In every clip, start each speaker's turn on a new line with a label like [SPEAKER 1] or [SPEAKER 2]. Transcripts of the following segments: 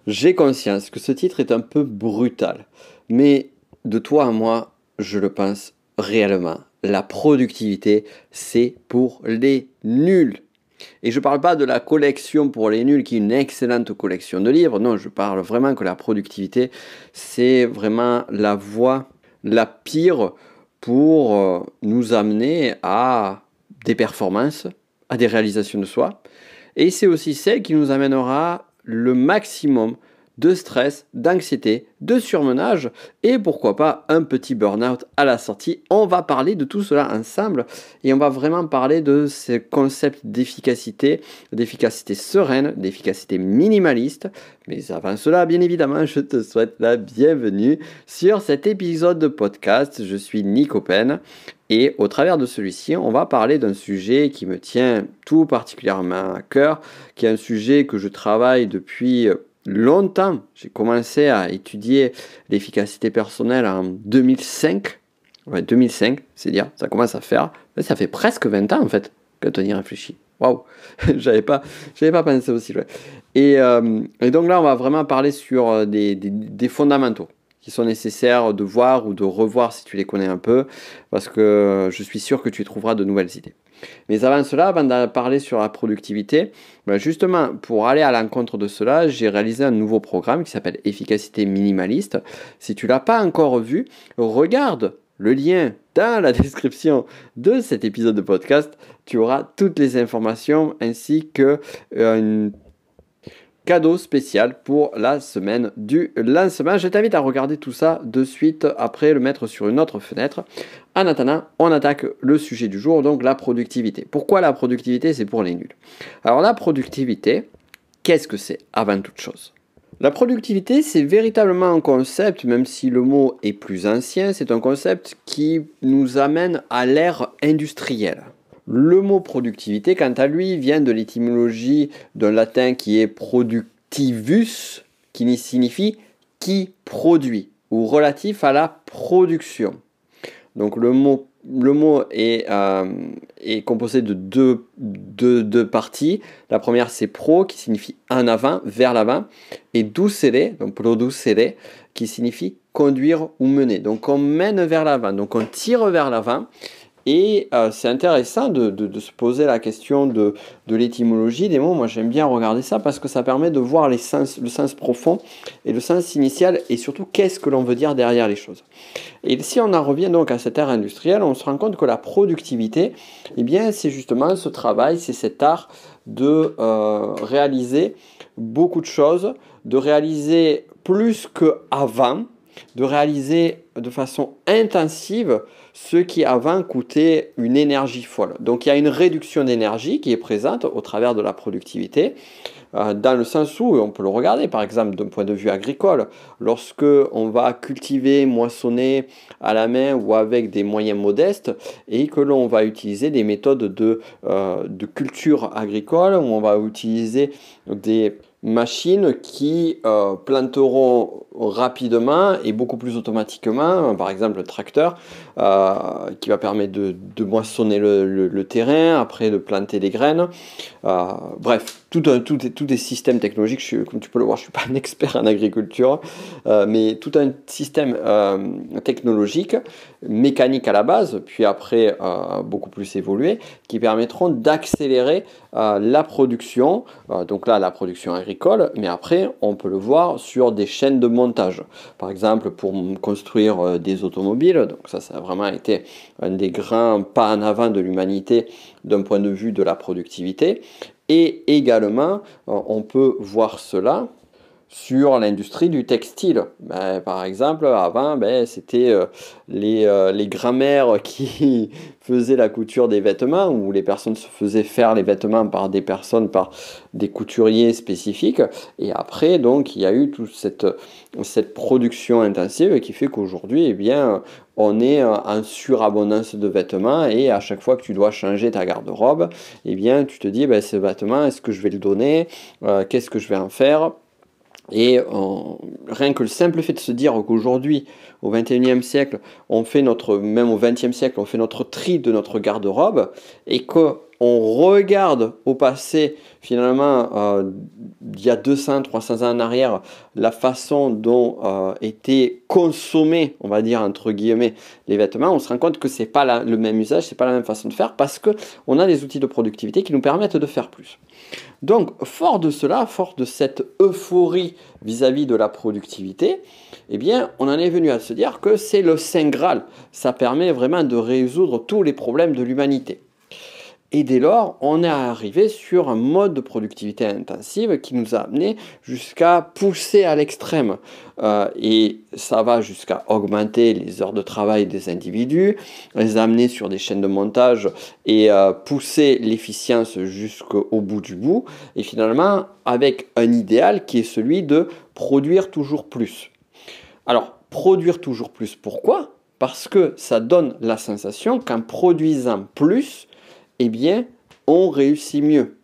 [SPEAKER 1] J'ai conscience que ce titre est un peu brutal, mais de toi à moi, je le pense réellement. La productivité, c'est pour les nuls. Et je ne parle pas de la collection pour les nuls, qui est une excellente collection de livres. Non, je parle vraiment que la productivité, c'est vraiment la voie la pire pour nous amener à des performances, à des réalisations de soi. Et c'est aussi celle qui nous amènera le maximum de stress, d'anxiété, de surmenage et pourquoi pas un petit burn-out à la sortie. On va parler de tout cela ensemble et on va vraiment parler de ce concept d'efficacité sereine, d'efficacité minimaliste. Mais avant cela, bien évidemment, je te souhaite la bienvenue sur cet épisode de podcast. Je suis Nico Pen. Et au travers de celui-ci, on va parler d'un sujet qui me tient tout particulièrement à cœur, qui est un sujet que je travaille depuis longtemps. J'ai commencé à étudier l'efficacité personnelle en 2005. Ouais, 2005, c'est dire, ça commence à faire. Ça fait presque 20 ans en fait, quand on y réfléchit. Waouh, j'avais pas pensé aussi loin. Et donc là, on va vraiment parler sur des fondamentaux qui sont nécessaires de voir ou de revoir si tu les connais un peu, parce que je suis sûr que tu trouveras de nouvelles idées. Mais avant cela, avant de parler sur la productivité, justement, pour aller à l'encontre de cela, j'ai réalisé un nouveau programme qui s'appelle Efficacité minimaliste. Si tu ne l'as pas encore vu, regarde le lien dans la description de cet épisode de podcast. Tu auras toutes les informations ainsi que une cadeau spécial pour la semaine du lancement. Je t'invite à regarder tout ça de suite après, le mettre sur une autre fenêtre. En attendant, on attaque le sujet du jour, donc la productivité. Pourquoi la productivité, c'est pour les nuls? Alors la productivité, qu'est-ce que c'est avant toute chose? La productivité, c'est véritablement un concept, même si le mot est plus ancien, c'est un concept qui nous amène à l'ère industrielle. Le mot productivité, quant à lui, vient de l'étymologie d'un latin qui est productivus, qui signifie qui produit, ou relatif à la production. Donc le mot est composé de deux parties. La première, c'est pro, qui signifie en avant, vers l'avant, et ducere, donc producere, qui signifie conduire ou mener. Donc on mène vers l'avant, donc on tire vers l'avant. Et c'est intéressant de se poser la question de l'étymologie des mots. Moi, j'aime bien regarder ça parce que ça permet de voir le sens profond et le sens initial et surtout qu'est-ce que l'on veut dire derrière les choses. Et si on en revient donc à cette ère industrielle, on se rend compte que la productivité, eh bien, c'est justement ce travail, c'est cet art de réaliser beaucoup de choses, de réaliser plus qu'avant, de réaliser de façon intensive ce qui avant coûtait une énergie folle. Donc il y a une réduction d'énergie qui est présente au travers de la productivité, dans le sens où, on peut le regarder par exemple d'un point de vue agricole, lorsque on va cultiver, moissonner à la main ou avec des moyens modestes et que l'on va utiliser des méthodes de culture agricole, où on va utiliser des machines qui planteront rapidement et beaucoup plus automatiquement, par exemple le tracteur qui va permettre de moissonner le terrain, après de planter des graines. Bref, tout des systèmes technologiques. Comme tu peux le voir, je ne suis pas un expert en agriculture, mais tout un système technologique, mécanique à la base, puis après beaucoup plus évolué, qui permettront d'accélérer la production, donc là la production agricole, mais après on peut le voir sur des chaînes de montage. Par exemple pour construire des automobiles, donc ça a vraiment été un des grands pas en avant de l'humanité d'un point de vue de la productivité. Et également, on peut voir cela sur l'industrie du textile. Par exemple, avant, c'était les grands-mères qui faisaient la couture des vêtements, ou les personnes se faisaient faire les vêtements par des couturiers spécifiques. Et après, donc, il y a eu toute cette production intensive qui fait qu'aujourd'hui, eh bien, on est en surabondance de vêtements, et à chaque fois que tu dois changer ta garde-robe, eh bien, tu te dis, ce vêtement, est-ce que je vais le donner? Qu'est-ce que je vais en faire? Et rien que le simple fait de se dire qu'aujourd'hui, au XXIe siècle, même au XXe siècle, on fait notre tri de notre garde-robe, et que on regarde au passé, finalement, il y a 200, 300 ans en arrière, la façon dont étaient consommés, on va dire entre guillemets, les vêtements, on se rend compte que c'est pas le même usage, c'est pas la même façon de faire parce que on a des outils de productivité qui nous permettent de faire plus. Donc, fort de cela, fort de cette euphorie vis-à-vis de la productivité, eh bien, on en est venu à se dire que c'est le Saint Graal. Ça permet vraiment de résoudre tous les problèmes de l'humanité. Et dès lors, on est arrivé sur un mode de productivité intensive qui nous a amené jusqu'à pousser à l'extrême. Et ça va jusqu'à augmenter les heures de travail des individus, les amener sur des chaînes de montage et pousser l'efficience jusqu'au bout du bout. Et finalement, avec un idéal qui est celui de produire toujours plus. Alors, produire toujours plus, pourquoi? Parce que ça donne la sensation qu'en produisant plus, eh bien, on réussit mieux.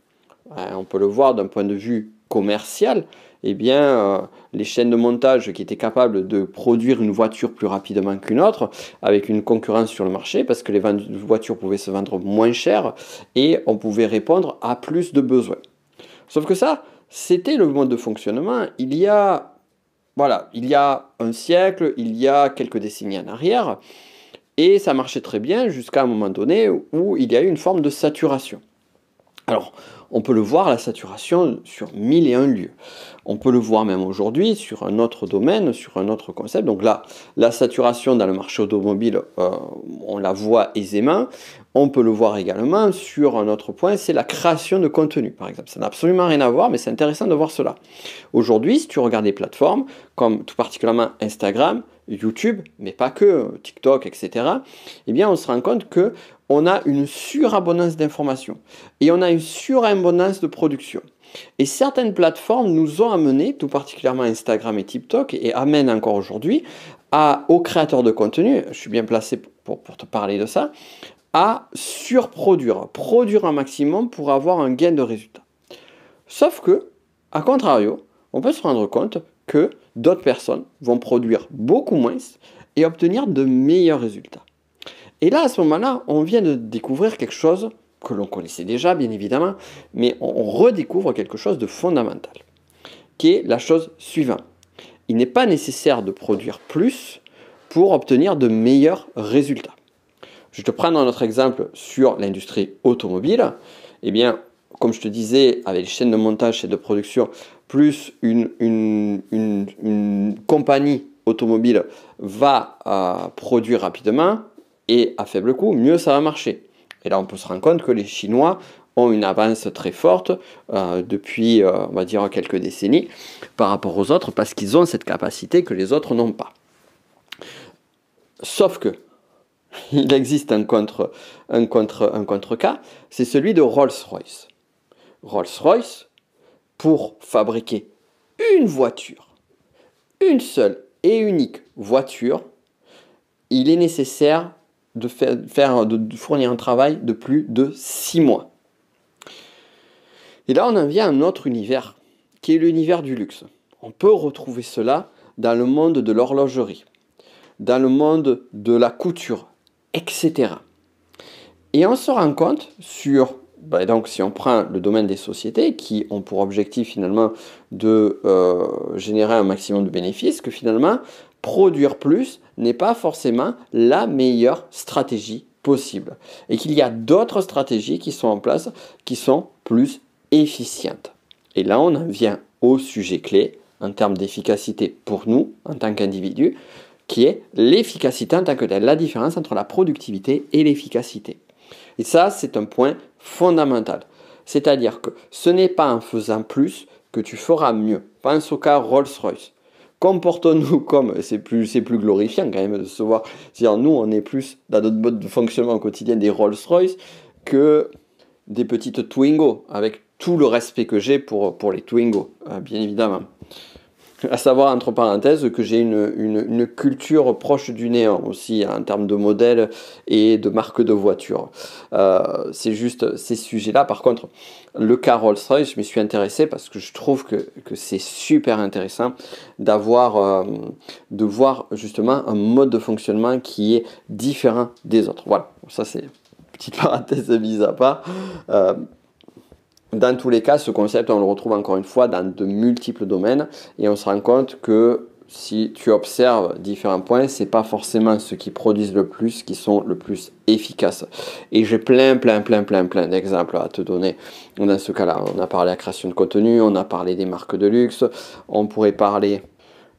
[SPEAKER 1] On peut le voir d'un point de vue commercial. Eh bien, les chaînes de montage qui étaient capables de produire une voiture plus rapidement qu'une autre, avec une concurrence sur le marché, parce que les voitures pouvaient se vendre moins cher et on pouvait répondre à plus de besoins. Sauf que ça, c'était le mode de fonctionnement il y a un siècle, il y a quelques décennies en arrière. Et ça marchait très bien jusqu'à un moment donné où il y a eu une forme de saturation. Alors, on peut le voir, la saturation, sur 1001 lieux. On peut le voir même aujourd'hui sur un autre domaine, sur un autre concept. Donc là, la saturation dans le marché automobile, on la voit aisément. On peut le voir également sur un autre point, c'est la création de contenu, par exemple. Ça n'a absolument rien à voir, mais c'est intéressant de voir cela. Aujourd'hui, si tu regardes des plateformes, comme tout particulièrement Instagram, YouTube, mais pas que, TikTok, etc., eh bien, on se rend compte que on a une surabondance d'informations et on a une surabondance de production. Et certaines plateformes nous ont amené, tout particulièrement Instagram et TikTok, et amènent encore aujourd'hui, aux créateurs de contenu, je suis bien placé pour te parler de ça, à surproduire, produire un maximum pour avoir un gain de résultat. Sauf que, à contrario, on peut se rendre compte que d'autres personnes vont produire beaucoup moins et obtenir de meilleurs résultats. Et là, à ce moment-là, on vient de découvrir quelque chose que l'on connaissait déjà, bien évidemment, mais on redécouvre quelque chose de fondamental, qui est la chose suivante. Il n'est pas nécessaire de produire plus pour obtenir de meilleurs résultats. Je te prends notre exemple sur l'industrie automobile. Eh bien, comme je te disais, avec les chaînes de montage et de production, plus une compagnie automobile va produire rapidement et à faible coût, mieux ça va marcher. Et là, on peut se rendre compte que les Chinois ont une avance très forte depuis, on va dire, quelques décennies par rapport aux autres, parce qu'ils ont cette capacité que les autres n'ont pas. Sauf que, il existe un contre-cas, c'est celui de Rolls-Royce. Rolls-Royce, pour fabriquer une voiture, une seule et unique voiture, il est nécessaire de fournir un travail de plus de 6 mois. Et là, on en vient à un autre univers, qui est l'univers du luxe. On peut retrouver cela dans le monde de l'horlogerie, dans le monde de la couture, etc. Et on se rend compte donc si on prend le domaine des sociétés qui ont pour objectif finalement de générer un maximum de bénéfices, que finalement produire plus n'est pas forcément la meilleure stratégie possible et qu'il y a d'autres stratégies qui sont en place qui sont plus efficientes. Et là on en vient au sujet clé en termes d'efficacité pour nous en tant qu'individus, qui est l'efficacité en tant que telle, la différence entre la productivité et l'efficacité. Et ça, c'est un point fondamental. C'est-à-dire que ce n'est pas en faisant plus que tu feras mieux. Pense au cas Rolls-Royce. Comportons-nous comme, c'est plus glorifiant quand même de se voir, c'est-à-dire nous, on est plus dans notre mode de fonctionnement au quotidien des Rolls-Royce que des petites Twingo, avec tout le respect que j'ai pour les Twingo, bien évidemment. À savoir, entre parenthèses, que j'ai une culture proche du néant aussi en termes de modèles et de marques de voitures. C'est juste ces sujets-là. Par contre, le cas Rolls-Royce, je m'y suis intéressé parce que je trouve que c'est super intéressant de voir justement un mode de fonctionnement qui est différent des autres. Voilà, ça c'est petite parenthèse mise à part. Dans tous les cas, ce concept, on le retrouve encore une fois dans de multiples domaines et on se rend compte que si tu observes différents points, c'est pas forcément ceux qui produisent le plus qui sont le plus efficaces. Et j'ai plein d'exemples à te donner. Dans ce cas-là, on a parlé de la création de contenu, on a parlé des marques de luxe, on pourrait parler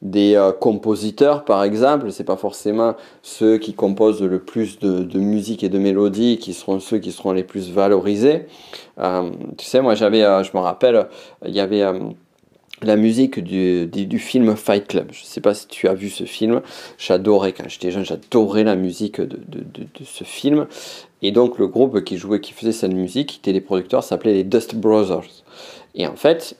[SPEAKER 1] des compositeurs par exemple. C'est pas forcément ceux qui composent le plus de musique et de mélodies qui seront ceux qui seront les plus valorisés. Tu sais, moi je me rappelle, il y avait la musique du film Fight Club. Je ne sais pas si tu as vu ce film. J'adorais, quand j'étais jeune, j'adorais la musique de ce film. Et donc le groupe qui faisait cette musique, qui était les producteurs, s'appelait les Dust Brothers. Et en fait,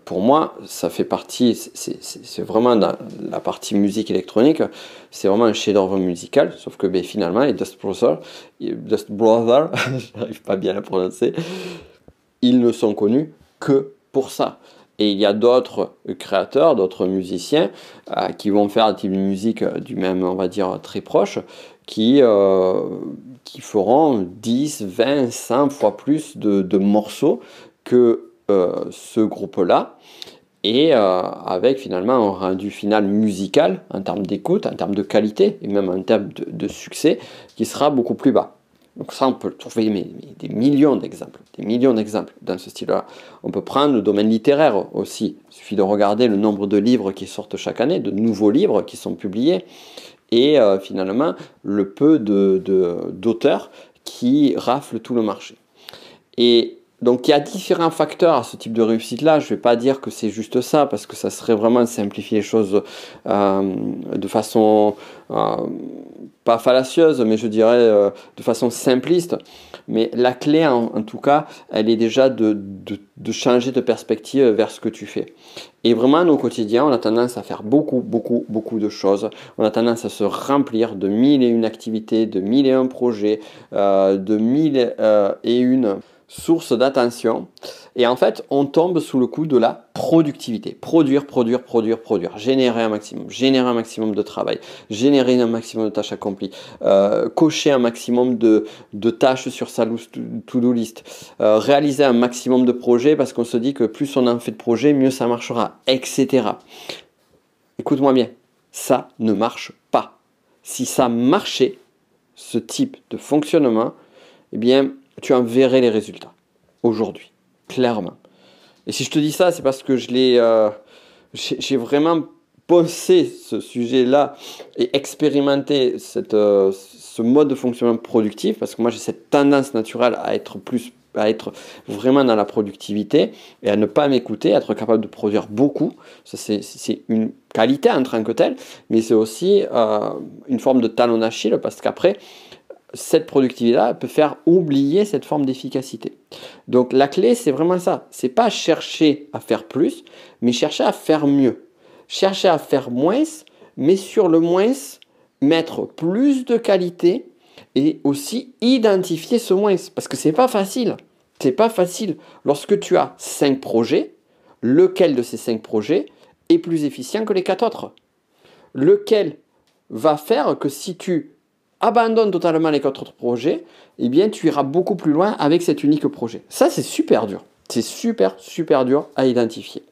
[SPEAKER 1] pour moi, ça fait partie, c'est vraiment dans la partie musique électronique, c'est vraiment un chef-d'œuvre musical, sauf que finalement, les Dust Brothers, je n'arrive pas bien à prononcer, ils ne sont connus que pour ça. Et il y a d'autres créateurs, d'autres musiciens qui vont faire un type de musique du même, on va dire, très proche, qui feront 10, 20, 100 fois plus de morceaux que ce groupe-là, et avec finalement un rendu final musical en termes d'écoute, en termes de qualité, et même en termes de succès, qui sera beaucoup plus bas. Donc ça, on peut trouver des millions d'exemples dans ce style-là. On peut prendre le domaine littéraire aussi. Il suffit de regarder le nombre de livres qui sortent chaque année, de nouveaux livres qui sont publiés, et finalement le peu d'auteurs qui raflent tout le marché. Et donc il y a différents facteurs à ce type de réussite-là. Je ne vais pas dire que c'est juste ça, parce que ça serait vraiment simplifier les choses de façon pas fallacieuse, mais je dirais de façon simpliste. Mais la clé, en tout cas, elle est déjà de changer de perspective vers ce que tu fais. Et vraiment, au quotidien, on a tendance à faire beaucoup de choses. On a tendance à se remplir de 1001 activités, de 1001 projets, de 1001 sources d'attention. Et en fait, on tombe sous le coup de la productivité. Produire. Générer un maximum de travail. Générer un maximum de tâches accomplies. Cocher un maximum de tâches sur sa to-do list. Réaliser un maximum de projets parce qu'on se dit que plus on en fait de projets, mieux ça marchera, etc. Écoute-moi bien, ça ne marche pas. Si ça marchait, ce type de fonctionnement, eh bien, tu en verrais les résultats aujourd'hui, clairement. Et si je te dis ça, c'est parce que j'ai vraiment pensé ce sujet-là et expérimenté ce mode de fonctionnement productif, parce que moi j'ai cette tendance naturelle à être vraiment dans la productivité et à ne pas m'écouter, à être capable de produire beaucoup. Ça, c'est une qualité en tant que telle, mais c'est aussi une forme de talon d'Achille, parce qu'après, cette productivité-là peut faire oublier cette forme d'efficacité. Donc la clé, c'est vraiment ça. C'est pas chercher à faire plus, mais chercher à faire mieux. Chercher à faire moins, mais sur le moins, mettre plus de qualité et aussi identifier ce moins. Parce que c'est pas facile. C'est pas facile. Lorsque tu as 5 projets, lequel de ces 5 projets est plus efficient que les 4 autres? Lequel va faire que si tu abandonne totalement les 4 autres projets, eh bien tu iras beaucoup plus loin avec cet unique projet. Ça, c'est super dur. C'est super dur à identifier.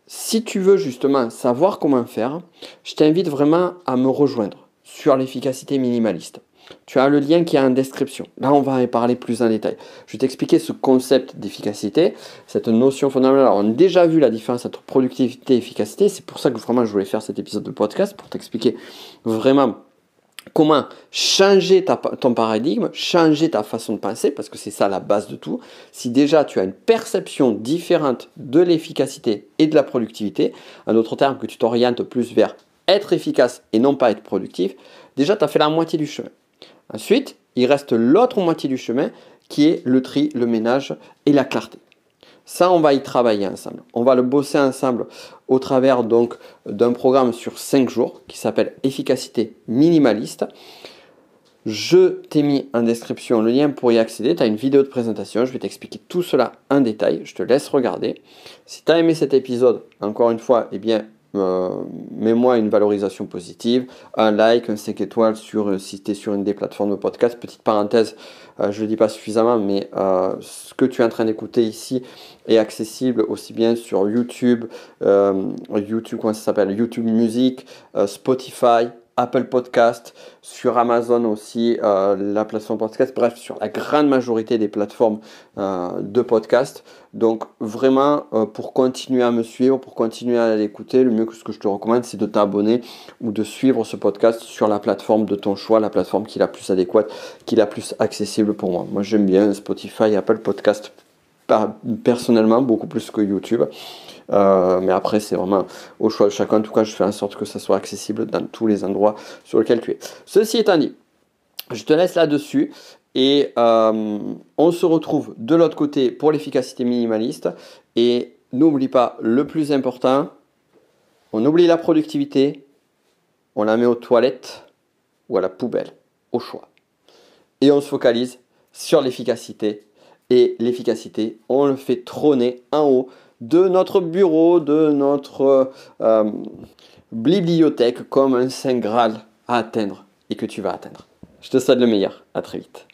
[SPEAKER 1] Si tu veux justement savoir comment faire, je t'invite vraiment à me rejoindre sur l'efficacité minimaliste. Tu as le lien qui est en description. Là, on va en parler plus en détail. Je vais t'expliquer ce concept d'efficacité, cette notion fondamentale. Alors, on a déjà vu la différence entre productivité et efficacité. C'est pour ça que vraiment je voulais faire cet épisode de podcast, pour t'expliquer vraiment comment changer ton paradigme, changer ta façon de penser, parce que c'est ça la base de tout. Si déjà tu as une perception différente de l'efficacité et de la productivité, en d'autres termes que tu t'orientes plus vers être efficace et non pas être productif, déjà tu as fait la moitié du chemin. Ensuite, il reste l'autre moitié du chemin qui est le tri, le ménage et la clarté. Ça, on va y travailler ensemble. On va le bosser ensemble au travers donc d'un programme sur 5 jours qui s'appelle Efficacité minimaliste. Je t'ai mis en description le lien pour y accéder. Tu as une vidéo de présentation. Je vais t'expliquer tout cela en détail. Je te laisse regarder. Si tu as aimé cet épisode, encore une fois, eh bien, mets-moi une valorisation positive, un like, un 5 étoiles si tu es sur une des plateformes de podcast. Petite parenthèse, je ne le dis pas suffisamment, mais ce que tu es en train d'écouter ici est accessible aussi bien sur YouTube, comment ça s'appelle? YouTube Music, Spotify, Apple Podcast, sur Amazon aussi, la plateforme podcast, bref, sur la grande majorité des plateformes de podcast. Donc vraiment, pour continuer à me suivre, pour continuer à l'écouter, le mieux que ce que je te recommande, c'est de t'abonner ou de suivre ce podcast sur la plateforme de ton choix, la plateforme qui est la plus adéquate, qui est la plus accessible pour moi. Moi, j'aime bien Spotify, Apple Podcast, personnellement, beaucoup plus que YouTube. Mais après, c'est vraiment au choix de chacun. En tout cas, je fais en sorte que ça soit accessible dans tous les endroits sur lesquels tu es. Ceci étant dit, je te laisse là-dessus et on se retrouve de l'autre côté pour l'efficacité minimaliste. Et n'oublie pas, le plus important, on oublie la productivité, on la met aux toilettes ou à la poubelle, au choix. Et on se focalise sur l'efficacité. Et l'efficacité, on le fait trôner en haut de notre bureau, de notre bibliothèque, comme un saint Graal à atteindre et que tu vas atteindre. Je te souhaite le meilleur. À très vite.